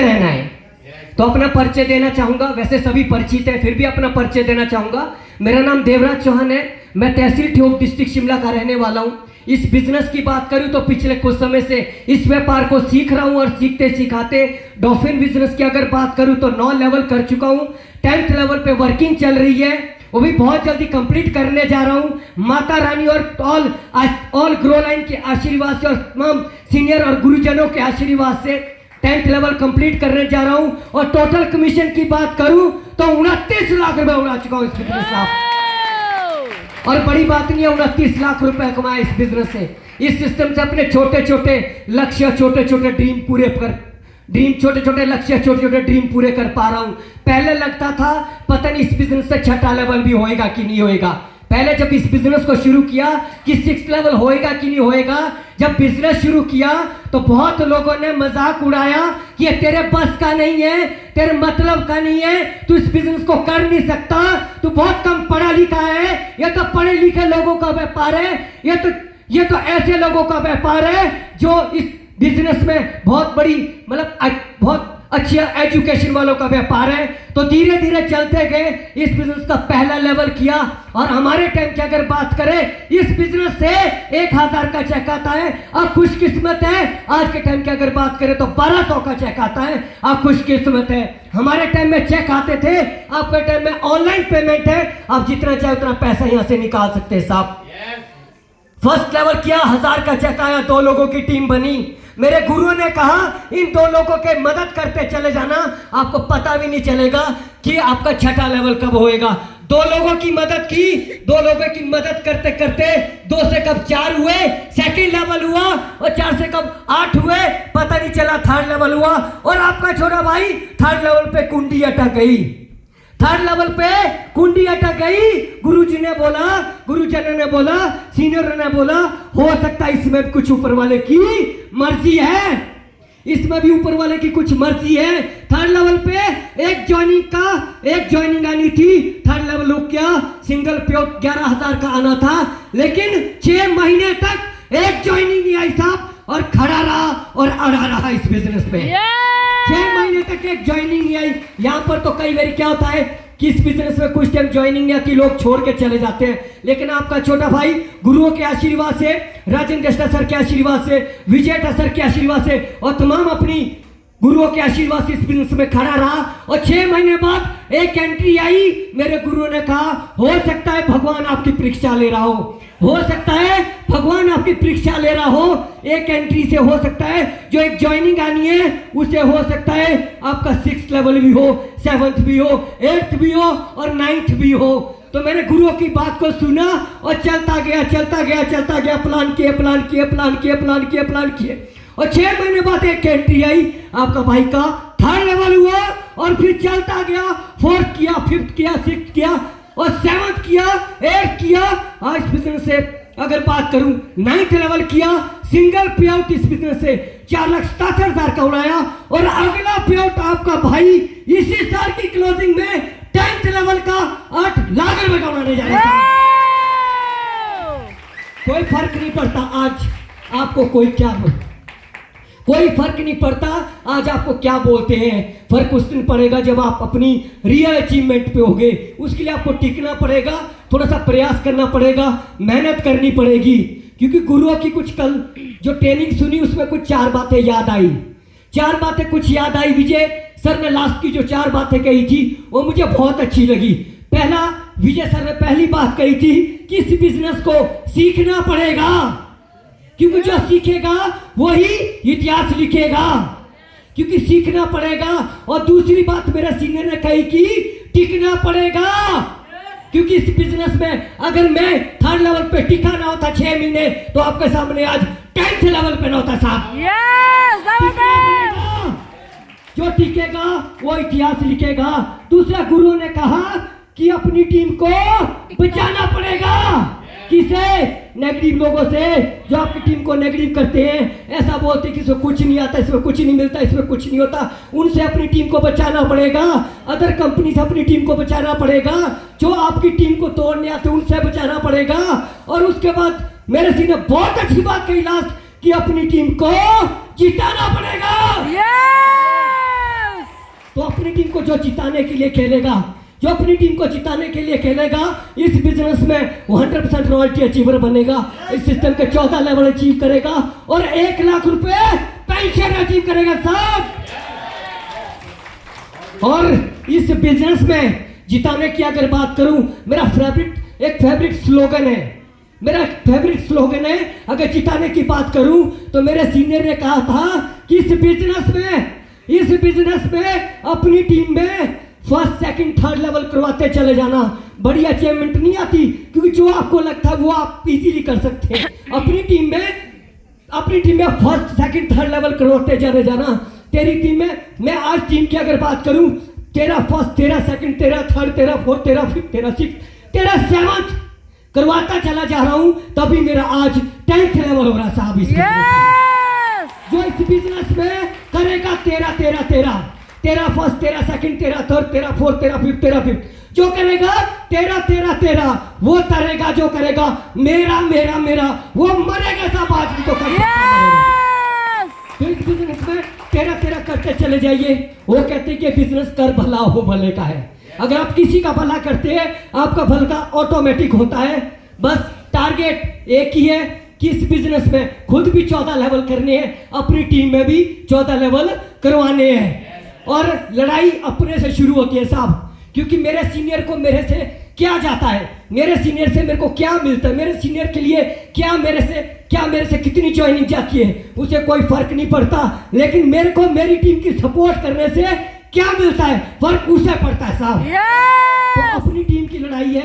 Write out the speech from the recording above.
रहना है। तो अपना परिचय देना चाहूंगा, वैसे सभी परिचित है, फिर भी अपना परिचय देना चाहूंगा। मेरा नाम देवराज चौहान है, मैं तहसील ठियोग डिस्ट्रिक्ट शिमला का रहने वाला हूँ। इस बिजनेस की बात करूँ तो पिछले कुछ समय से इस व्यापार को सीख रहा हूँ और सीखते सिखाते डॉल्फिन बिजनेस की अगर बात करूँ तो 9 लेवल कर चुका हूँ। 10th लेवल पे वर्किंग चल रही है, वो भी बहुत जल्दी कंप्लीट करने जा रहा हूँ। माता रानी और ऑल ग्रो लाइन के आशीर्वाद से और तमाम सीनियर और गुरुजनों के आशीर्वाद से 10th लेवल कंप्लीट करने जा रहा हूँ। और टोटल कमीशन की बात करूँ तो 29 लाख रुपए उड़ा चुका हूँ इस बिजनेस से। और बड़ी बात नहीं है, 29 लाख रुपए कमाए इस बिजनेस से। इस सिस्टम से अपने छोटे छोटे लक्ष्य, छोटे छोटे ड्रीम छोटे छोटे लक्ष्य, छोटे छोटे ड्रीम पूरे कर पा रहा हूं। पहले लगता था पता नहीं इस बिजनेस से 6ठा लेवल भी होएगा कि नहीं होएगा। पहले जब इस बिजनेस को शुरू किया कि 6th लेवल होएगा कि नहीं होएगा, जब बिजनेस शुरू किया तो बहुत लोगों ने मजाक उड़ाया कि ये तेरे बस का नहीं है, तेरे मतलब का नहीं है, तू इस बिजनेस को कर नहीं सकता, तू बहुत कम पढ़ा लिखा है, ये तो पढ़े लिखे लोगों का व्यापार है, ये तो ऐसे लोगों का व्यापार है जो इस बिजनेस में बहुत बड़ी बहुत अच्छी एजुकेशन वालों का व्यापार है। तो धीरे धीरे चलते गए, इस बिजनेस का पहला लेवल किया। और हमारे टाइम की अगर बात करें, इस बिजनेस से 1000 का चेक आता है। आप खुशकिस्मत है, आज के टाइम की अगर बात करें तो 1200 का चेक आता है। आप खुशकिस्मत है, हमारे टाइम में चेक आते थे, आपके टाइम में ऑनलाइन पेमेंट है, आप जितना चाहे उतना पैसा यहां से निकाल सकते हैं साहब। फर्स्ट लेवल किया, 1000 का चेक आया, 2 लोगों की टीम बनी। मेरे गुरु ने कहा इन 2 लोगों के मदद करते चले जाना, आपको पता भी नहीं चलेगा कि आपका 6ठा लेवल कब होएगा। 2 लोगों की मदद की, 2 लोगों की मदद करते करते 2 से कब 4 हुए, सेकंड लेवल हुआ, और 4 से कब 8 हुए, पता नहीं चला 3rd लेवल हुआ। और आपका छोटा भाई 3rd लेवल पे कुंडी अटक गई, 3rd लेवल पे कुंडी अटक गई। गुरुजनों ने बोला, सीनियर ने बोला, हो सकता है इसमें कुछ ऊपर वाले की मर्जी है, इसमें भी ऊपर वाले की कुछ मर्जी है। 3rd लेवल पे एक ज्वाइनिंग आनी थी। 3rd लेवल हो गया, सिंगल पे 11,000 का आना था, लेकिन 6 महीने तक एक ज्वाइनिंग नहीं आई साहब, और खड़ा रहा और अड़ा रहा इस बिजनेस पे। 6 महीने तक एक ज्वाइनिंग नहीं आई। यहाँ पर तो कई बार क्या होता है कि इस बिजनेस में कुछ टाइम ज्वाइनिंग नहीं आती, लोग छोड़ के चले जाते हैं। लेकिन आपका छोटा भाई गुरुओं के आशीर्वाद से, राजेंद्र सर के आशीर्वाद से, विजय सर के आशीर्वाद से और तमाम अपनी गुरुओं के आशीर्वाद से इस बिजनेस में खड़ा रहा। और 6 महीने बाद एक एंट्री आई। मेरे गुरुओं ने कहा हो सकता है भगवान आपकी परीक्षा ले रहा हो सकता है भगवान आपकी परीक्षा ले रहा हो। एक एंट्री से हो सकता है जो एक ज्वाइनिंग आनी है उससे हो सकता है आपका 6th लेवल भी हो, 7th भी हो, 8th भी हो और 9th भी हो। तो मैंने गुरुओं की बात को सुना और चलता गया, प्लान किए और 6 महीने बाद एक एंट्री आई, आपका भाई का 3rd लेवल हुआ। और फिर चलता गया, 4th किया, 5th किया, 6th किया और 7th किया, 8th किया। आज बिजनेस से अगर बात करूं 9th लेवल किया, सिंगल पे आउट इस बिजनेस से 4,67,000 का उड़ाया। और अगला पे आउट आपका भाई इसी साल की क्लोजिंग में 10th लेवल का 8 लाख रुपए का उड़ाने जा रहा है। कोई फर्क नहीं पड़ता आज आपको कोई फर्क नहीं पड़ता आज आपको क्या बोलते हैं। फर्क उस दिन पड़ेगा जब आप अपनी रियल अचीवमेंट पे होगे। उसके लिए आपको टिकना पड़ेगा, थोड़ा सा प्रयास करना पड़ेगा, मेहनत करनी पड़ेगी। क्योंकि गुरुओं की कुछ कल जो ट्रेनिंग सुनी उसमें कुछ 4 बातें याद आई। विजय सर ने लास्ट की जो 4 बातें कही थी वो मुझे बहुत अच्छी लगी। पहला, विजय सर ने पहली बात कही थी कि इस बिजनेस को सीखना पड़ेगा, क्योंकि जो सीखेगा वही इतिहास लिखेगा, क्योंकि सीखना पड़ेगा। और दूसरी बात मेरे सीनियर ने कही कि टिकना पड़ेगा, क्योंकि इस बिजनेस में अगर मैं 3rd लेवल पे टिका ना होता 6 महीने तो आपके सामने आज 10th लेवल पे ना होता साहब। जो टिकेगा वो इतिहास लिखेगा। दूसरा, गुरु ने कहा कि अपनी टीम को बचाना पड़ेगा। किसे? नेगेटिव लोगों से, जो आपकी टीम को नेगेटिव करते हैं, ऐसा बोलते हैं कि इसमें कुछ नहीं आता, इसमें कुछ नहीं मिलता, इसमें कुछ नहीं होता। उनसे अपनी टीम को बचाना पड़ेगा। अदर कंपनी से अपनी टीम को बचाना पड़ेगा। जो आपकी टीम को तोड़ने आते उनसे बचाना पड़ेगा। और उसके बाद मेरे सिंह ने बहुत अच्छी बात कही लास्ट कि अपनी टीम को जिताना पड़ेगा। जो जिताने के लिए खेलेगा, जो अपनी टीम को जिताने के लिए खेलेगा, इस बिजनेस में वो 100% रॉयल्टी अचीवर बनेगा, इस सिस्टम के 14 लेवल अचीव करेगा और 1 लाख रुपए पेंशन अचीव करेगा साहब। और इस बिजनेस में जिताने की अगर बात करूं, मेरा फेवरेट स्लोगन है, मेरा फेवरेट स्लोगन है, अगर जिताने की बात करूं तो मेरे सीनियर ने कहा था कि इस बिजनेस में अपनी टीम में फर्स्ट सेकंड थर्ड लेवल करवाते चले जाना। बड़ी अचीवमेंट नहीं आती, क्योंकि जो आपको लगता है वो आप इजीली कर सकते हैं। अपनी टीम में फर्स्ट सेकंड थर्ड लेवल करवाते चले जाना। तेरी टीम में, मैं आज टीम की अगर बात करूं, तेरा फर्स्ट, तेरा सेकंड, तेरा थर्ड, तेरा फोर्थ, तेरा फिफ्थ, तेरा सिक्स, तेरा सेवंथ करवाता चला जा रहा हूं, तभी मेरा आज 10th लेवल हो रहा साहब। इस जो इस बिजनेस में करेगा तेरा फर्स्ट, तेरा सेकंड, तेरा थर्ड, तेरा फोर्थ, तेरा फिफ्थ, जो करेगा तेरा वो तरेगा, जो करेगा मेरा वो मरेगा साहब। आज भी तो करेगा। तो इस बिजनेस में तेरा करते चले जाइए। वो कहते हैं कि बिजनेस कर भला हो भले का है। अगर आप किसी का भला करते हैं, आपका भला ऑटोमेटिक होता है। बस टारगेट एक ही है कि इस बिजनेस में खुद भी 14 लेवल करने हैं, अपनी टीम में भी 14 लेवल करवाने हैं। और लड़ाई अपने से शुरू होती है साहब, क्योंकि मेरे सीनियर को मेरे से क्या जाता है, मेरे सीनियर से मेरे को क्या मिलता है, मेरे सीनियर के लिए क्या मेरे से कितनी ज्वाइनिंग जाती है, उसे कोई फर्क नहीं पड़ता। लेकिन मेरे को मेरी टीम की सपोर्ट करने से क्या मिलता है, फर्क उसे पड़ता है साहब। तो अपनी टीम की लड़ाई है।